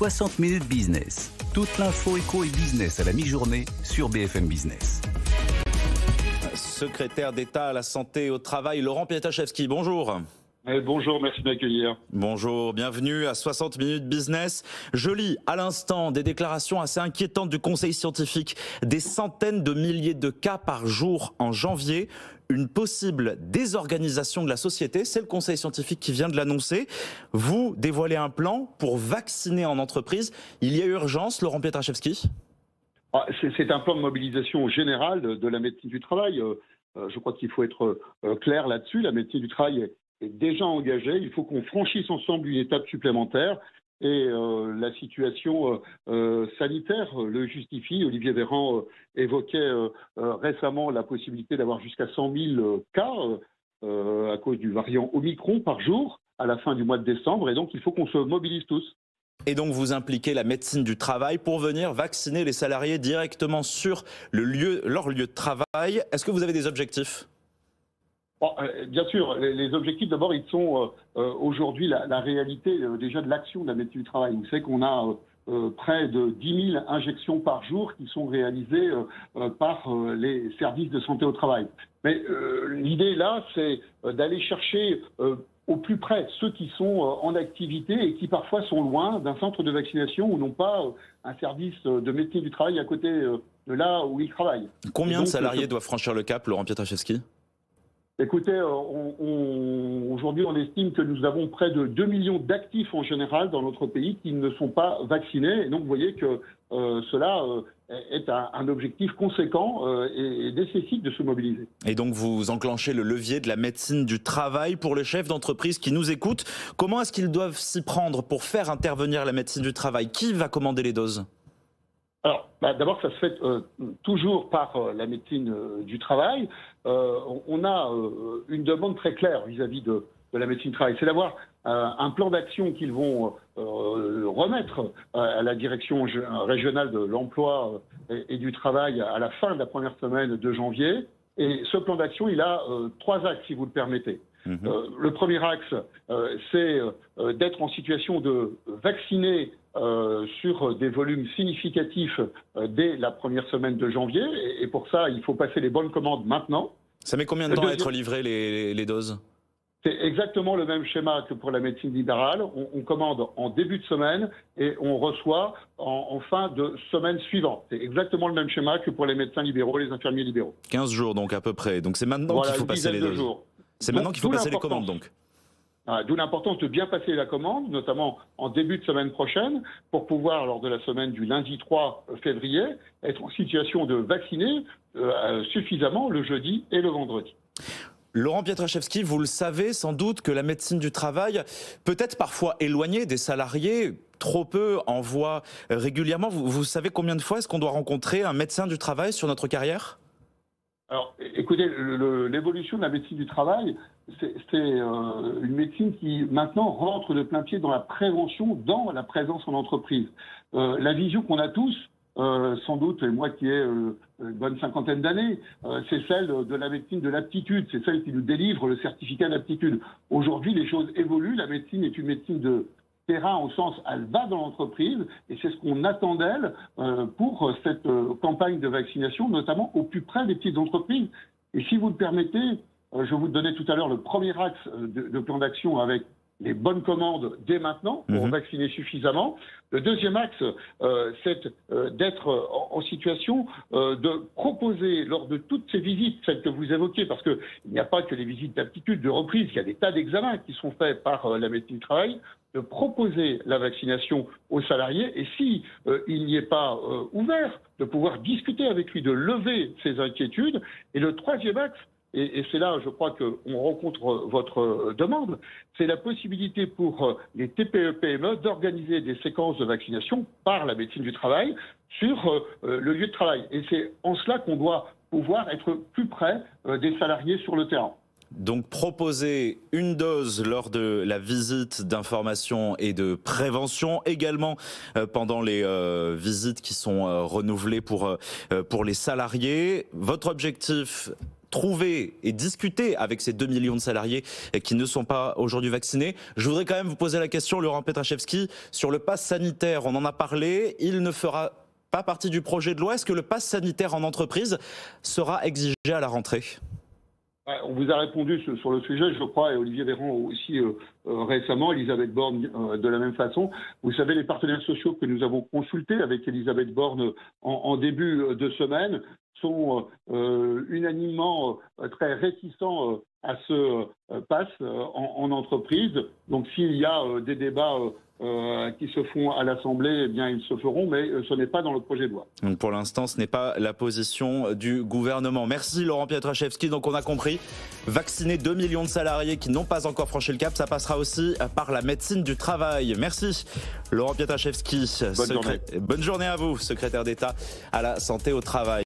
60 minutes business. Toute l'info éco et business à la mi-journée sur BFM Business. Secrétaire d'État à la santé et au travail, Laurent Pietraszewski, bonjour. Bonjour, merci de m'accueillir. Bonjour, bienvenue à 60 minutes business. Je lis à l'instant des déclarations assez inquiétantes du Conseil scientifique. Des centaines de milliers de cas par jour en janvier. Une possible désorganisation de la société, c'est le Conseil scientifique qui vient de l'annoncer. Vous dévoilez un plan pour vacciner en entreprise. Il y a urgence, Laurent Pietraszewski ? C'est un plan de mobilisation générale de la médecine du travail. Je crois qu'il faut être clair là-dessus. La médecine du travail est déjà engagée. Il faut qu'on franchisse ensemble une étape supplémentaire. Et la situation sanitaire le justifie. Olivier Véran évoquait récemment la possibilité d'avoir jusqu'à 100 000 cas à cause du variant Omicron par jour à la fin du mois de décembre. Et donc, il faut qu'on se mobilise tous. Et donc, vous impliquez la médecine du travail pour venir vacciner les salariés directement sur leur lieu de travail. Est-ce que vous avez des objectifs ? Bien sûr, les objectifs, d'abord, ils sont aujourd'hui la réalité déjà de l'action de la médecine du travail. Vous savez qu'on a près de 10 000 injections par jour qui sont réalisées par les services de santé au travail. Mais l'idée, là, c'est d'aller chercher au plus près ceux qui sont en activité et qui parfois sont loin d'un centre de vaccination ou n'ont pas un service de médecine du travail à côté de là où ils travaillent. Combien de salariés doivent franchir le cap, Laurent Pietraszewski ? Écoutez, aujourd'hui, on estime que nous avons près de 2 millions d'actifs en général dans notre pays qui ne sont pas vaccinés. Et donc, vous voyez que cela est un objectif conséquent et nécessite de se mobiliser. Et donc, vous enclenchez le levier de la médecine du travail pour les chefs d'entreprise qui nous écoutent. Comment est-ce qu'ils doivent s'y prendre pour faire intervenir la médecine du travail ? Qui va commander les doses ? Alors, d'abord, ça se fait toujours par la médecine du travail. On a une demande très claire vis-à-vis de la médecine du travail. C'est d'avoir un plan d'action qu'ils vont remettre à la direction régionale de l'emploi et du travail à la fin de la première semaine de janvier. Et ce plan d'action, il a 3 axes, si vous le permettez. Le premier axe, c'est d'être en situation de vacciner sur des volumes significatifs dès la première semaine de janvier. Et pour ça, il faut passer les bonnes commandes maintenant. Ça met combien de temps à être livré les doses ? C'est exactement le même schéma que pour la médecine libérale. On commande en début de semaine et on reçoit en fin de semaine suivante. C'est exactement le même schéma que pour les médecins libéraux, les infirmiers libéraux. 15 jours donc à peu près. Donc c'est maintenant qu'il faut passer les doses. C'est maintenant qu'il faut passer les commandes donc. D'où l'importance de bien passer la commande, notamment en début de semaine prochaine, pour pouvoir, lors de la semaine du lundi 3 février, être en situation de vacciner suffisamment le jeudi et le vendredi. Laurent Pietraszewski, vous le savez sans doute que la médecine du travail peut être parfois éloignée des salariés. Trop peu en voient régulièrement. Vous savez combien de fois est-ce qu'on doit rencontrer un médecin du travail sur notre carrière ? Alors, écoutez, l'évolution de la médecine du travail, c'est une médecine qui maintenant rentre de plein pied dans la prévention, dans la présence en entreprise. La vision qu'on a tous, sans doute, et moi qui ai une bonne cinquantaine d'années, c'est celle de la médecine de l'aptitude, c'est celle qui nous délivre le certificat d'aptitude. Aujourd'hui, les choses évoluent, la médecine est une médecine de terrain au sens, elle va dans l'entreprise et c'est ce qu'on attend d'elle pour cette campagne de vaccination, notamment au plus près des petites entreprises. Et si vous le permettez, je vous donnais tout à l'heure le premier axe de plan d'action avec les bonnes commandes dès maintenant pour vacciner suffisamment. Le deuxième axe, c'est d'être en situation de proposer lors de toutes ces visites, celles que vous évoquez, parce qu'il n'y a pas que les visites d'aptitude, de reprise, il y a des tas d'examens qui sont faits par la médecine du travail, de proposer la vaccination aux salariés et si il n'y est pas ouvert, de pouvoir discuter avec lui, de lever ses inquiétudes. Et le troisième axe, et c'est là, je crois qu'on rencontre votre demande, c'est la possibilité pour les TPE-PME d'organiser des séquences de vaccination par la médecine du travail sur le lieu de travail. Et c'est en cela qu'on doit pouvoir être plus près des salariés sur le terrain. Donc proposer une dose lors de la visite d'information et de prévention, également pendant les visites qui sont renouvelées pour les salariés. Votre objectif, trouver et discuter avec ces 2 millions de salariés qui ne sont pas aujourd'hui vaccinés. Je voudrais quand même vous poser la question, Laurent Pietraszewski, sur le pass sanitaire. On en a parlé, il ne fera pas partie du projet de loi. Est-ce que le pass sanitaire en entreprise sera exigé à la rentrée ? On vous a répondu sur le sujet, je crois, et Olivier Véran aussi récemment, Elisabeth Borne de la même façon. Vous savez, les partenaires sociaux que nous avons consultés avec Elisabeth Borne en début de semaine sont unanimement très réticents à ce pass en entreprise. Donc s'il y a des débats qui se font à l'Assemblée, eh bien ils se feront, mais ce n'est pas dans le projet de loi. Donc pour l'instant, ce n'est pas la position du gouvernement. Merci Laurent Pietraszewski. Donc on a compris, vacciner 2 millions de salariés qui n'ont pas encore franchi le cap, ça passera aussi par la médecine du travail. Merci Laurent Pietraszewski. Bonne journée. Bonne journée à vous, secrétaire d'État à la santé au travail.